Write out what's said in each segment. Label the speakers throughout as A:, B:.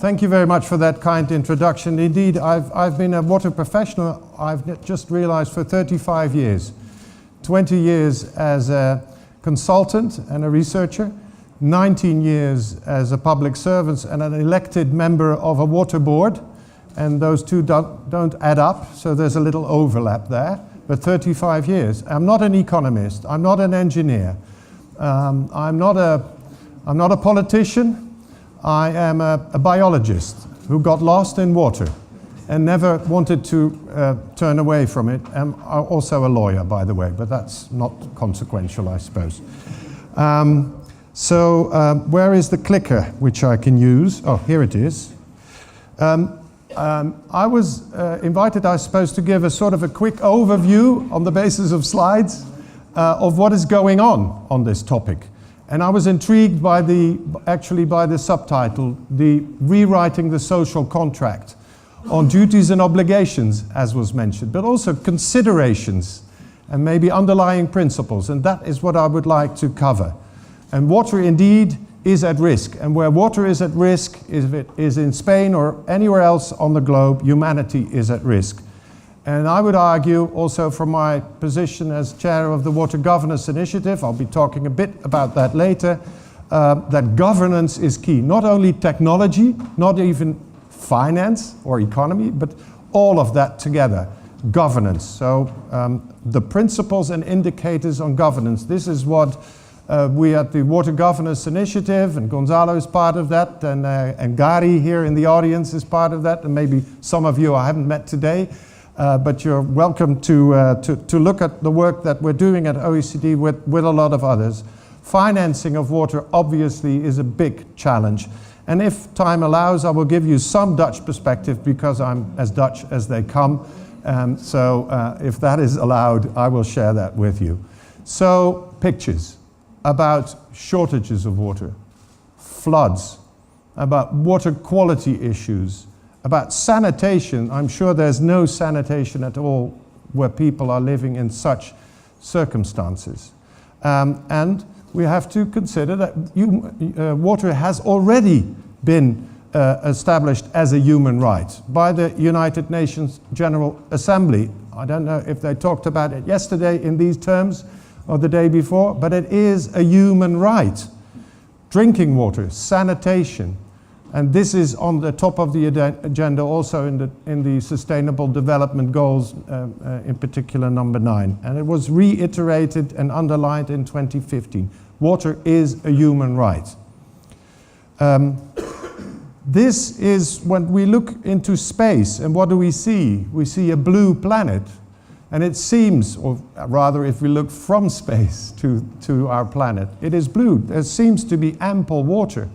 A: Thank you very much for that kind introduction. Indeed, I've been a water professional, I've just realized, for 35 years. 20 years as a consultant and a researcher, 19 years as a public servant and an elected member of a water board. And those two don't add up, so there's a little overlap there. But 35 years. I'm not an economist, I'm not an engineer, I'm not a politician. I am a biologist who got lost in water and never wanted to turn away from it. I'm also a lawyer, by the way, but that's not consequential, I suppose. Where is the clicker which I can use? Oh, here it is. I was invited, I suppose, to give a sort of a quick overview on the basis of slides of what is going on this topic. And I was intrigued by the subtitle, the Rewriting the Social Contract, on duties and obligations, as was mentioned, but also considerations and maybe underlying principles. And that is what I would like to cover. And water indeed is at risk. And where water is at risk, if it is in Spain or anywhere else on the globe, humanity is at risk. And I would argue, also from my position as chair of the Water Governance Initiative, I'll be talking a bit about that later, that governance is key. Not only technology, not even finance or economy, but all of that together, governance. So the principles and indicators on governance, this is what we at the Water Governance Initiative, and Gonzalo is part of that, and Gary here in the audience is part of that, and maybe some of you I haven't met today. But you're welcome to look at the work that we're doing at OECD with a lot of others. Financing of water obviously is a big challenge. And if time allows, I will give you some Dutch perspective because I'm as Dutch as they come. If that is allowed, I will share that with you. So, pictures about shortages of water, floods, about water quality issues, about sanitation. I'm sure there's no sanitation at all where people are living in such circumstances. And we have to consider that water has already been established as a human right by the United Nations General Assembly. I don't know if they talked about it yesterday in these terms or the day before, but it is a human right. Drinking water, sanitation. And this is on the top of the agenda also in the Sustainable Development Goals, in particular number 9. And it was reiterated and underlined in 2015. Water is a human right. This is when we look into space, and what do we see? We see a blue planet. And it seems, or rather if we look from space to our planet, it is blue. There seems to be ample water.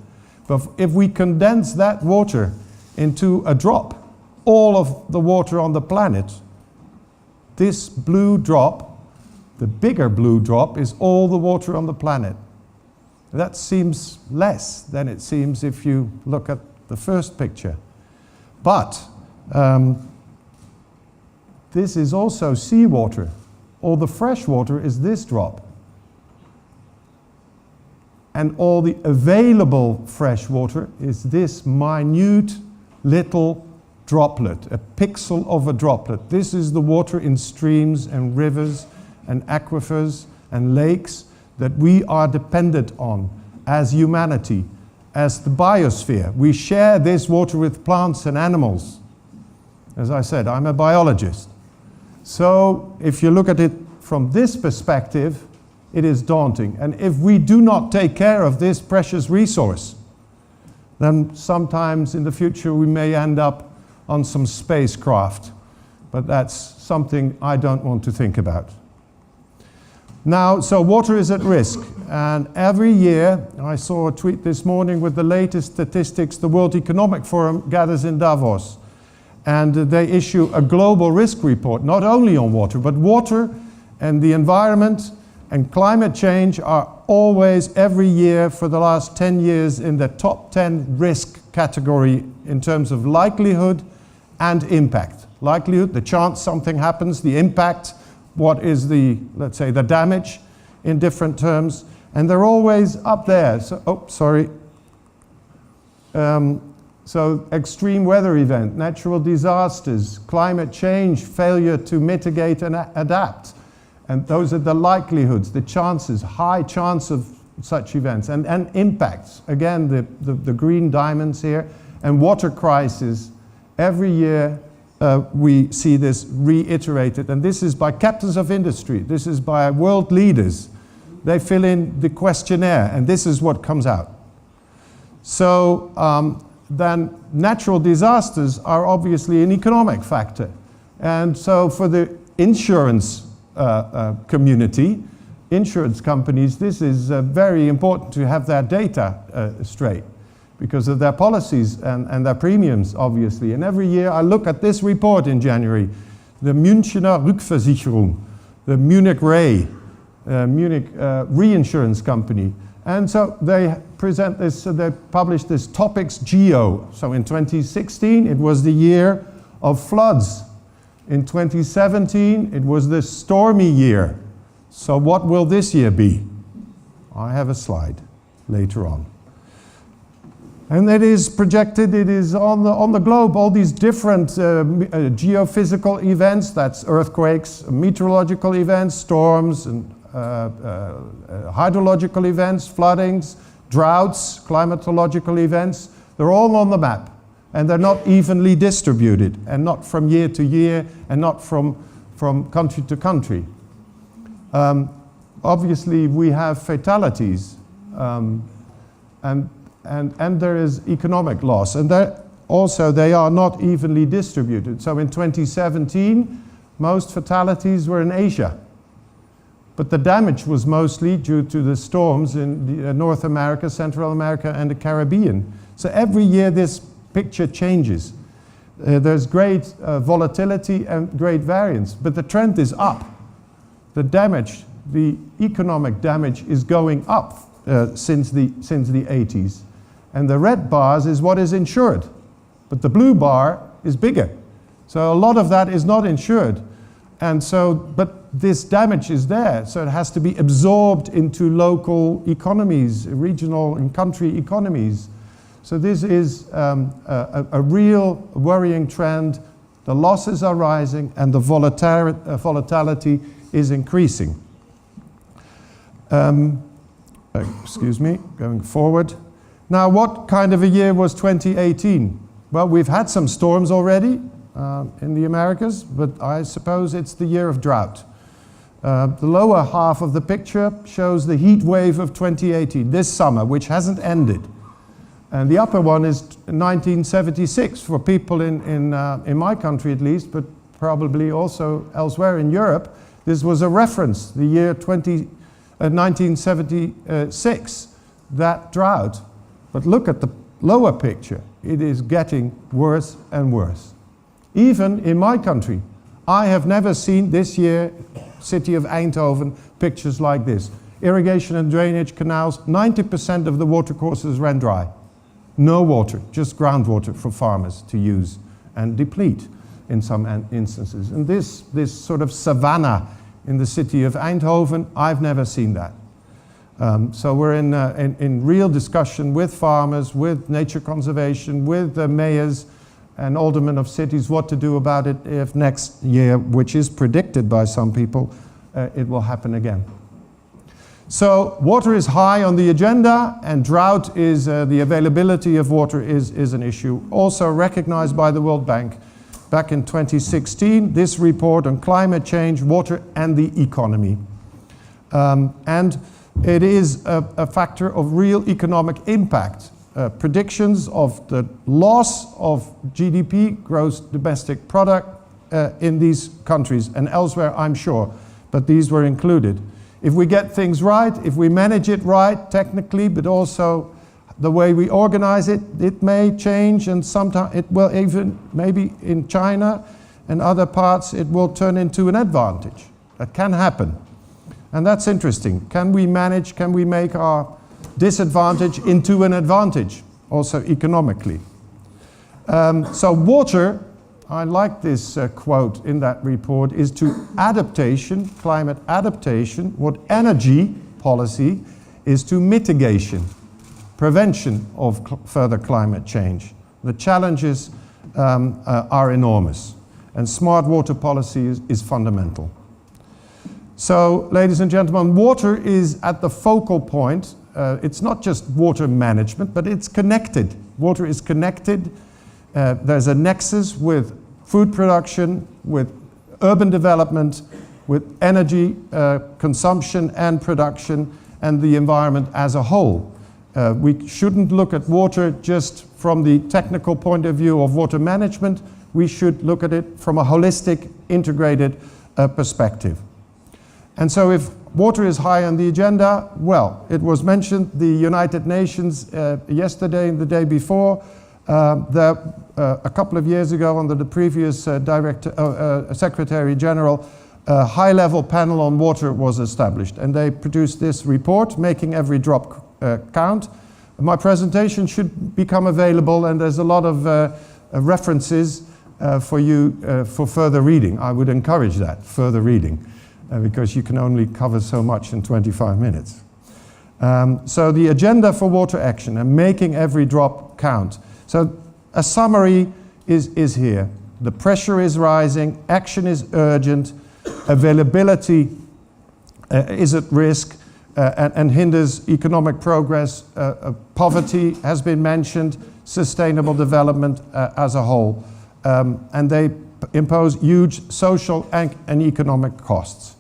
A: But if we condense that water into a drop, all of the water on the planet, this blue drop, the bigger blue drop, is all the water on the planet. That seems less than it seems if you look at the first picture. But this is also seawater. All the fresh water is this drop. And all the available fresh water is this minute little droplet, a pixel of a droplet. This is the water in streams and rivers and aquifers and lakes that we are dependent on as humanity, as the biosphere. We share this water with plants and animals. As I said, I'm a biologist. So if you look at it from this perspective, it is daunting. And if we do not take care of this precious resource, then sometimes in the future we may end up on some spacecraft. But that's something I don't want to think about. Now, so water is at risk. And every year, I saw a tweet this morning with the latest statistics, the World Economic Forum gathers in Davos. And they issue a global risk report, not only on water, but water and the environment and climate change are always, every year for the last 10 years, in the top 10 risk category in terms of likelihood and impact. Likelihood, the chance something happens, the impact, what is the, let's say, the damage in different terms, and they're always up there. So, So extreme weather event, natural disasters, climate change, failure to mitigate and adapt. And those are the likelihoods, the chances, high chance of such events. And impacts, again, the green diamonds here. And water crisis, every year we see this reiterated. And this is by captains of industry, this is by world leaders. They fill in the questionnaire, and this is what comes out. So then natural disasters are obviously an economic factor. And so for the insurance community, insurance companies, this is very important to have that data straight because of their policies and their premiums, obviously. And every year I look at this report in January, the Münchner Rückversicherung, the Munich Re, Munich reinsurance company. And so they present this, they published this Topics Geo. So in 2016, it was the year of floods. In 2017, it was the stormy year. So what will this year be? I have a slide later on. And it is projected, it is on the globe, all these different geophysical events, that's earthquakes, meteorological events, storms, and hydrological events, floodings, droughts, climatological events. They're all on the map, and they're not evenly distributed, and not from year to year, and not from country to country. Obviously, we have fatalities, and there is economic loss, and also they are not evenly distributed. So in 2017, most fatalities were in Asia. But the damage was mostly due to the storms in North America, Central America, and the Caribbean. So every year this picture changes. There's great volatility and great variance, but the trend is up. The damage, the economic damage is going up since the 80s. And the red bars is what is insured, but the blue bar is bigger. So a lot of that is not insured. And so, but this damage is there, so it has to be absorbed into local economies, regional and country economies. So this is a real worrying trend. The losses are rising and the volatility is increasing. Excuse me, going forward. Now, what kind of a year was 2018? Well, we've had some storms already in the Americas, but I suppose it's the year of drought. The lower half of the picture shows the heat wave of 2018, this summer, which hasn't ended. And the upper one is 1976 for people in my country at least, but probably also elsewhere in Europe. This was a reference, the year 1976, that drought. But look at the lower picture. It is getting worse and worse. Even in my country, I have never seen this year, city of Eindhoven, pictures like this. Irrigation and drainage canals, 90% of the watercourses ran dry. No water, just groundwater for farmers to use and deplete in some instances. And this sort of savanna in the city of Eindhoven, I've never seen that. So we're in real discussion with farmers, with nature conservation, with the mayors and aldermen of cities what to do about it if next year, which is predicted by some people, it will happen again. So water is high on the agenda, and drought is, the availability of water is an issue. Also recognized by the World Bank back in 2016, this report on climate change, water and the economy. And it is a factor of real economic impact. Predictions of the loss of GDP, gross domestic product, in these countries and elsewhere, I'm sure, but these were included. If we get things right, if we manage it right technically, but also the way we organize it, it may change, and sometimes it will even, maybe in China and other parts, it will turn into an advantage. That can happen. And that's interesting. Can we manage, can we make our disadvantage into an advantage, also economically? So water, I like this quote in that report, is to adaptation, climate adaptation, what energy policy is to mitigation, prevention of further climate change. The challenges are enormous, and smart water policy is fundamental. So, ladies and gentlemen, water is at the focal point. It's not just water management, but it's connected. Water is connected. There's a nexus with food production, with urban development, with energy consumption and production, and the environment as a whole. We shouldn't look at water just from the technical point of view of water management. We should look at it from a holistic, integrated perspective. And so if water is high on the agenda, well, it was mentioned, the United Nations yesterday and the day before, a couple of years ago under the previous Secretary General, a high-level panel on water was established, and they produced this report, Making Every Drop Count. My presentation should become available, and there's a lot of references for you for further reading. I would encourage that, further reading, because you can only cover so much in 25 minutes. So the agenda for water action and making every drop count. So a summary is here. The pressure is rising, action is urgent, availability is at risk and hinders economic progress. Poverty has been mentioned, sustainable development as a whole. And they impose huge social and economic costs.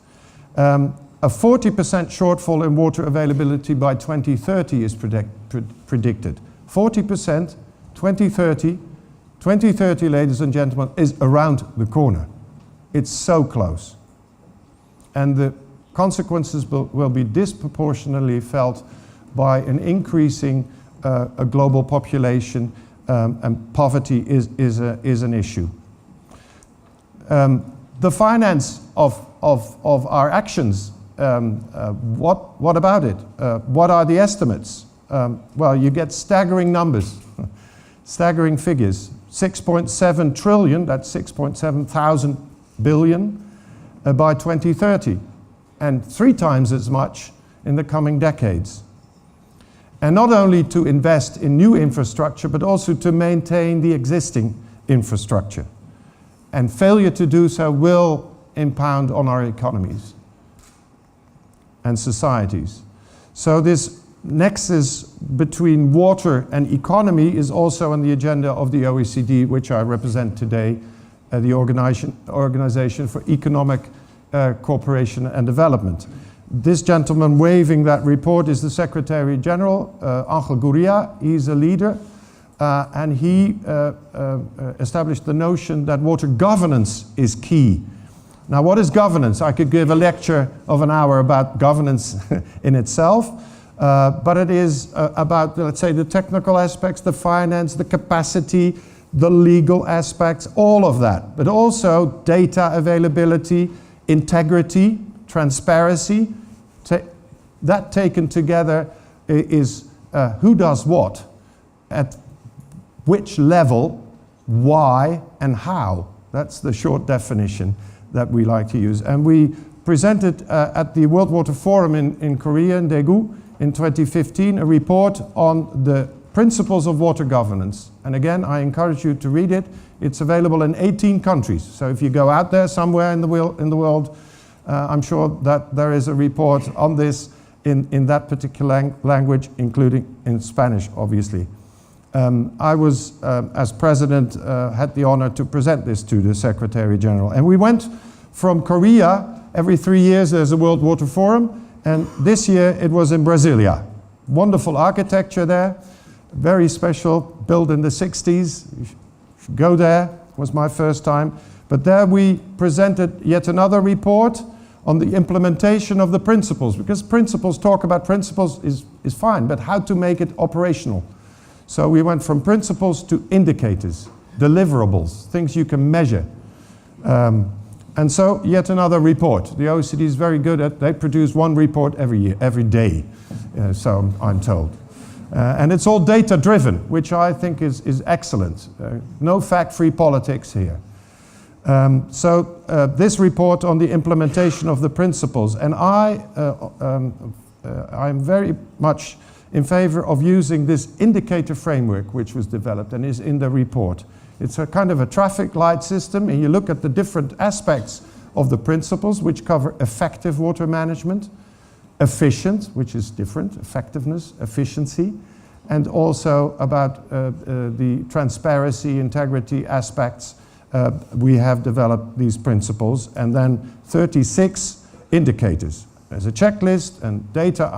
A: A 40% shortfall in water availability by 2030 is predicted. 40%, 2030. 2030, ladies and gentlemen, is around the corner. It's so close. And the consequences will be disproportionately felt by an increasing a global population, and poverty is an issue. The finance of our actions, what about it? What are the estimates? Well, you get staggering numbers, staggering figures. 6.7 trillion, that's 6.7 thousand billion by 2030, and 3 times as much in the coming decades. And not only to invest in new infrastructure, but also to maintain the existing infrastructure. And failure to do so will impound on our economies and societies. So this nexus between water and economy is also on the agenda of the OECD, which I represent today, the Organization for Economic Cooperation and Development. This gentleman waving that report is the Secretary General, Angel Gurria. He's a leader, and he established the notion that water governance is key. Now, what is governance? I could give a lecture of an hour about governance in itself, but it is about, let's say, the technical aspects, the finance, the capacity, the legal aspects, all of that. But also data availability, integrity, transparency. That taken together is who does what, at which level, why, and how. That's the short definition that we like to use. And we presented at the World Water Forum in Korea, in Daegu, in 2015, a report on the principles of water governance. And again, I encourage you to read it. It's available in 18 countries. So if you go out there somewhere in the world, I'm sure that there is a report on this in that particular language, including in Spanish, obviously. I was, as president, had the honor to present this to the Secretary General. And we went from Korea. Every 3 years there's a World Water Forum. And this year it was in Brasilia. Wonderful architecture there, very special, built in the 60s. You should go there, it was my first time. But there we presented yet another report on the implementation of the principles, because principles, talk about principles is fine, but how to make it operational. So we went from principles to indicators, deliverables, things you can measure. And so, yet another report. The OECD is very good at, they produce one report every year, every day, so I'm told. And it's all data-driven, which I think is excellent. No fact-free politics here. So this report on the implementation of the principles, and I'm very much in favor of using this indicator framework which was developed and is in the report. It's a kind of a traffic light system, and you look at the different aspects of the principles which cover effective water management, efficient, which is different, effectiveness, efficiency, and also about the transparency, integrity aspects. We have developed these principles, and then 36 indicators. There's a checklist and data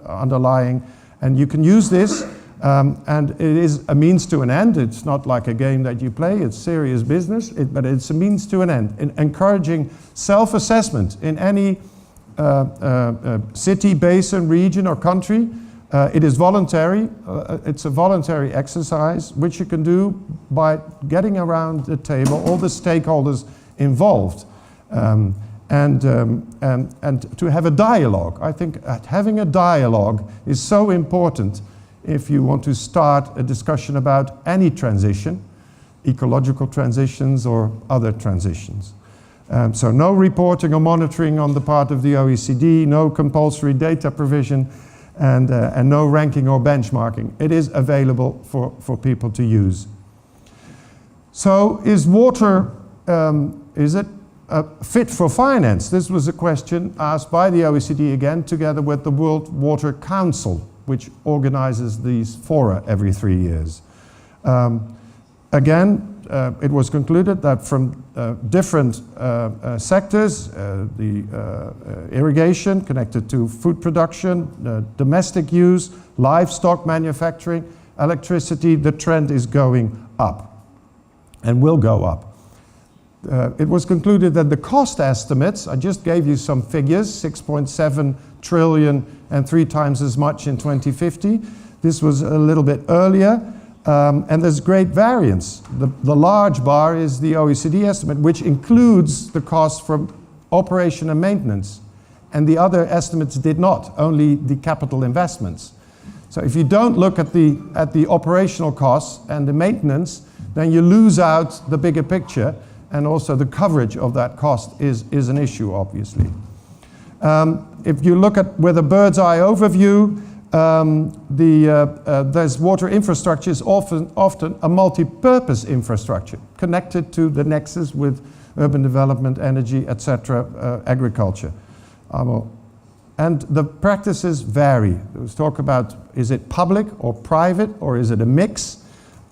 A: underlying, and you can use this, and it is a means to an end. It's not like a game that you play, it's serious business, but it's a means to an end, in encouraging self-assessment in any city, basin, region, or country. It is voluntary. It's a voluntary exercise which you can do by getting around the table, all the stakeholders involved, and to have a dialogue. I think having a dialogue is so important if you want to start a discussion about any transition, ecological transitions or other transitions. So no reporting or monitoring on the part of the OECD, no compulsory data provision, and no ranking or benchmarking. It is available for people to use. So is water, is it fit for finance? This was a question asked by the OECD again, together with the World Water Council, which organizes these fora every 3 years. Again, it was concluded that from different sectors, the irrigation connected to food production, domestic use, livestock manufacturing, electricity, the trend is going up and will go up. It was concluded that the cost estimates, I just gave you some figures, 6.7 trillion and 3 times as much in 2050. This was a little bit earlier. And there's great variance. The large bar is the OECD estimate, which includes the cost from operation and maintenance. And the other estimates did not, only the capital investments. So if you don't look at the operational costs and the maintenance, then you lose out the bigger picture, and also the coverage of that cost is an issue, obviously. If you look at with a bird's eye overview, there's water infrastructure is often a multi-purpose infrastructure connected to the nexus with urban development, energy, etc., agriculture. And the practices vary. Let's talk about, is it public or private, or is it a mix?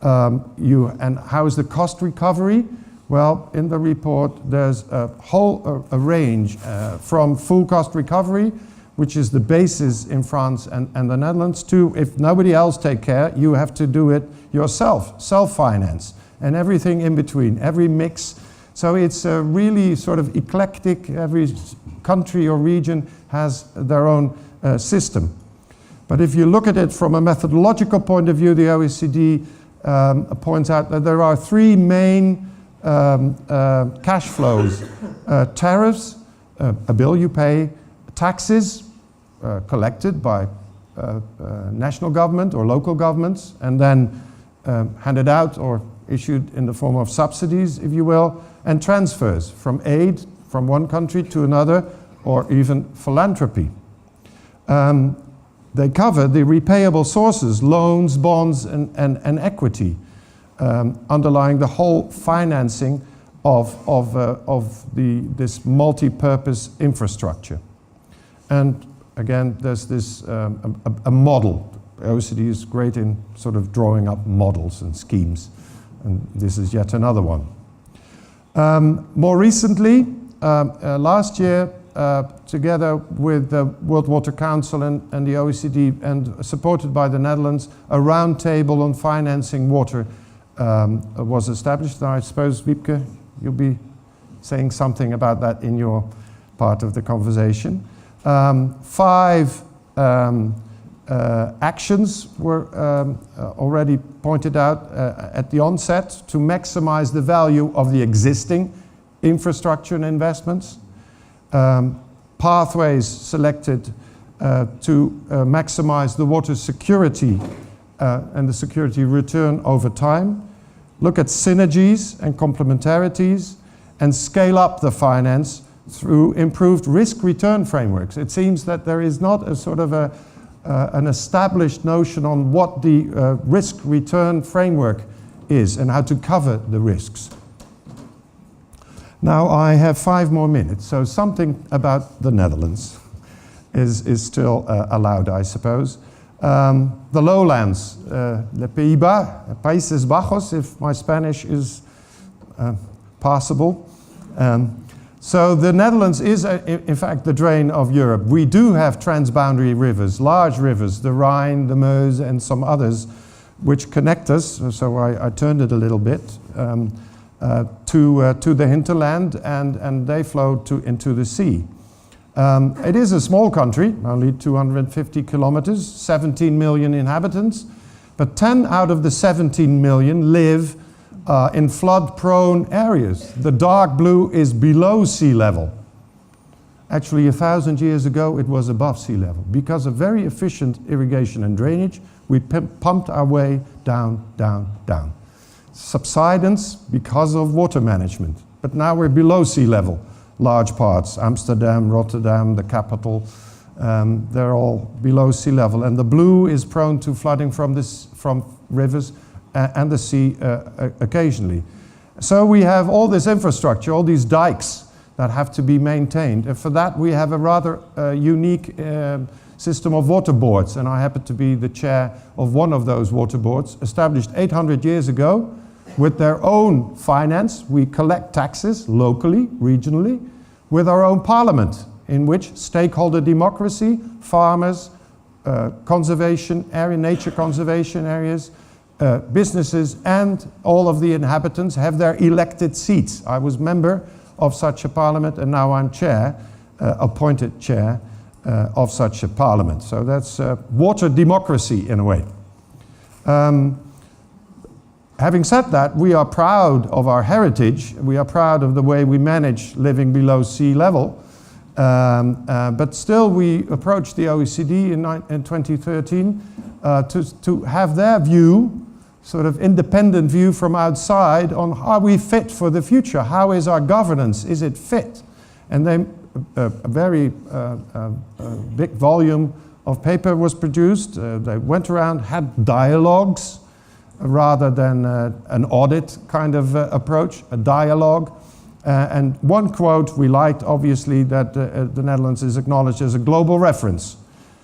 A: And how is the cost recovery? Well, in the report there's a whole range from full cost recovery, which is the basis in France and the Netherlands, to if nobody else take care, you have to do it yourself, self-finance, and everything in between, every mix. So it's really sort of eclectic. Every country or region has their own system. But if you look at it from a methodological point of view, the OECD points out that there are 3 main cash flows. Tariffs, a bill you pay, taxes, collected by national government or local governments, and then handed out or issued in the form of subsidies, if you will, and transfers from aid from one country to another, or even philanthropy. They cover the repayable sources, loans, bonds, and equity, underlying the whole financing of this multi-purpose infrastructure. And again, there's this a model. The OECD is great in sort of drawing up models and schemes, and this is yet another one. More recently, last year, together with the World Water Council and the OECD, and supported by the Netherlands, a round table on financing water was established. Now, I suppose, Wiebke, you'll be saying something about that in your part of the conversation. 5 actions were already pointed out at the onset to maximize the value of the existing infrastructure and investments. Pathways selected to maximize the water security and the security return over time. Look at synergies and complementarities, and scale up the finance through improved risk-return frameworks. It seems that there is not a sort of a an established notion on what the risk-return framework is and how to cover the risks. Now I have 5 more minutes, so something about the Netherlands is still allowed, I suppose. The lowlands, the Pays-Bas, Países Bajos, if my Spanish is passable. So the Netherlands is, in fact, the drain of Europe. We do have transboundary rivers, large rivers, the Rhine, the Meuse, and some others, which connect us, so I turned it a little bit, to the hinterland, and they flow into the sea. It is a small country, only 250 kilometers, 17 million inhabitants, but 10 out of the 17 million live in flood-prone areas. The dark blue is below sea level. Actually, 1,000 years ago, it was above sea level. Because of very efficient irrigation and drainage, we pumped our way down, down, down. Subsidence because of water management. But now we're below sea level. Large parts, Amsterdam, Rotterdam, the capital, they're all below sea level. And the blue is prone to flooding from rivers and the sea occasionally. So we have all this infrastructure, all these dikes that have to be maintained. And for that we have a rather unique system of water boards, and I happen to be the chair of one of those water boards, established 800 years ago with their own finance. We collect taxes locally, regionally, with our own parliament, in which stakeholder democracy, farmers, conservation area, nature conservation areas, businesses, and all of the inhabitants have their elected seats. I was member of such a parliament, and now I'm chair, appointed chair of such a parliament. So that's water democracy in a way. Having said that, we are proud of our heritage. We are proud of the way we manage living below sea level. But still, we approached the OECD in 2013 to have their view, sort of independent view from outside, on how we fit for the future. How is our governance? Is it fit? And then a very big volume of paper was produced. They went around, had dialogues, rather than an audit kind of approach, a dialogue. And one quote we liked, obviously, that the Netherlands is acknowledged as a global reference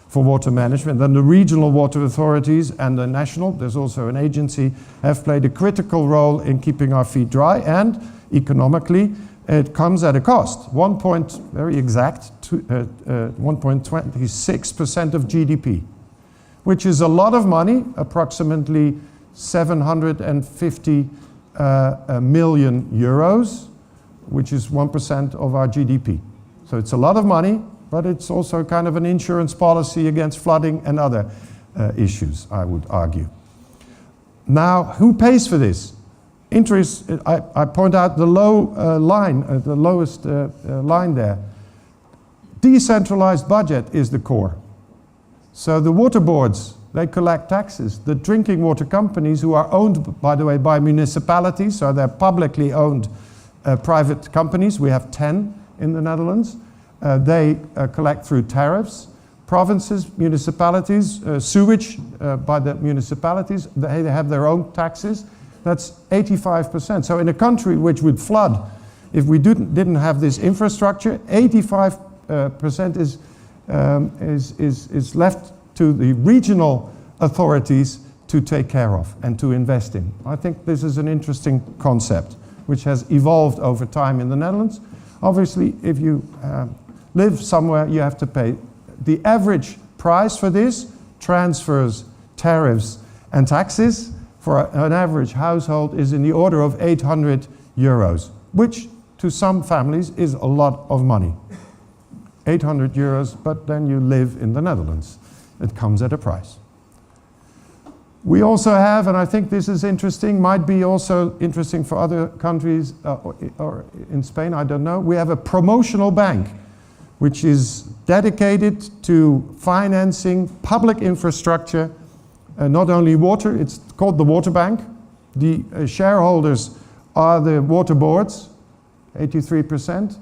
A: for water management. Then the regional water authorities and the national, there's also an agency, have played a critical role in keeping our feet dry, and economically it comes at a cost. Very exact, 1.26% of GDP, which is a lot of money, approximately 750 million euros, which is 1% of our GDP. So it's a lot of money, but it's also kind of an insurance policy against flooding and other issues, I would argue. Now, who pays for this? Interest, I point out the low line, the lowest line there. Decentralized budget is the core. So the water boards, they collect taxes. The drinking water companies, who are owned, by the way, by municipalities, so they're publicly owned private companies. We have 10 in the Netherlands. They collect through tariffs. Provinces, municipalities, sewage by the municipalities, they have their own taxes. That's 85%. So in a country which would flood, if we didn't have this infrastructure, 85% is left to the regional authorities to take care of and to invest in. I think this is an interesting concept which has evolved over time in the Netherlands. Obviously, if you live somewhere, you have to pay. The average price for this, transfers, tariffs, and taxes, for an average household is in the order of 800 euros, which to some families is a lot of money. 800 euros, but then you live in the Netherlands. It comes at a price. We also have, and I think this is interesting, might be also interesting for other countries, or in Spain, I don't know. We have a promotional bank, which is dedicated to financing public infrastructure, not only water. It's called the Water Bank. The shareholders are the water boards, 83%,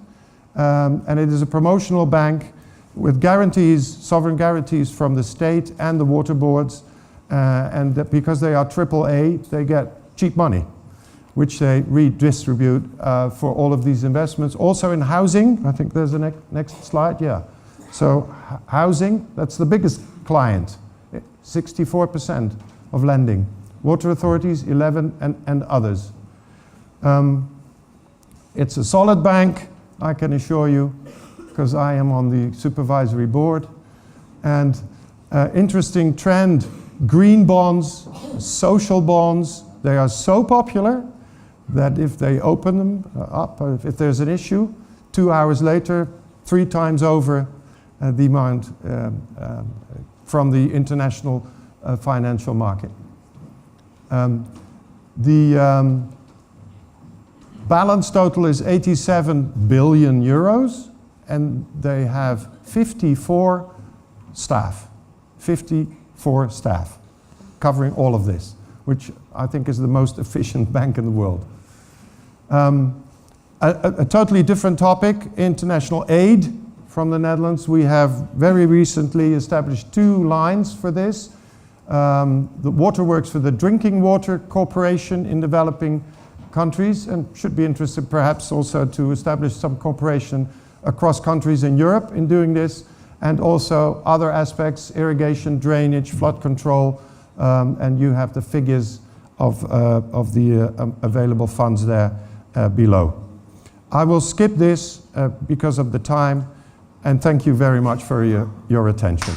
A: and it is a promotional bank with guarantees, sovereign guarantees from the state and the water boards, and that because they are AAA, they get cheap money, which they redistribute for all of these investments. Also in housing, I think there's a next slide, yeah. So housing, that's the biggest client, 64% of lending. Water authorities, 11, and others. It's a solid bank, I can assure you, because I am on the supervisory board. And interesting trend, green bonds, social bonds, they are so popular that if they open them up, if there's an issue, 2 hours later, 3 times over the amount from the international financial market. The balance total is 87 billion euros, and they have 54 staff. 54 staff covering all of this, which I think is the most efficient bank in the world. A totally different topic, international aid from the Netherlands. We have very recently established 2 lines for this. The Waterworks for the Drinking Water Corporation in developing countries, and should be interested perhaps also to establish some cooperation across countries in Europe in doing this, and also other aspects, irrigation, drainage, flood control, and you have the figures of the available funds there below. I will skip this because of the time, and thank you very much for your attention.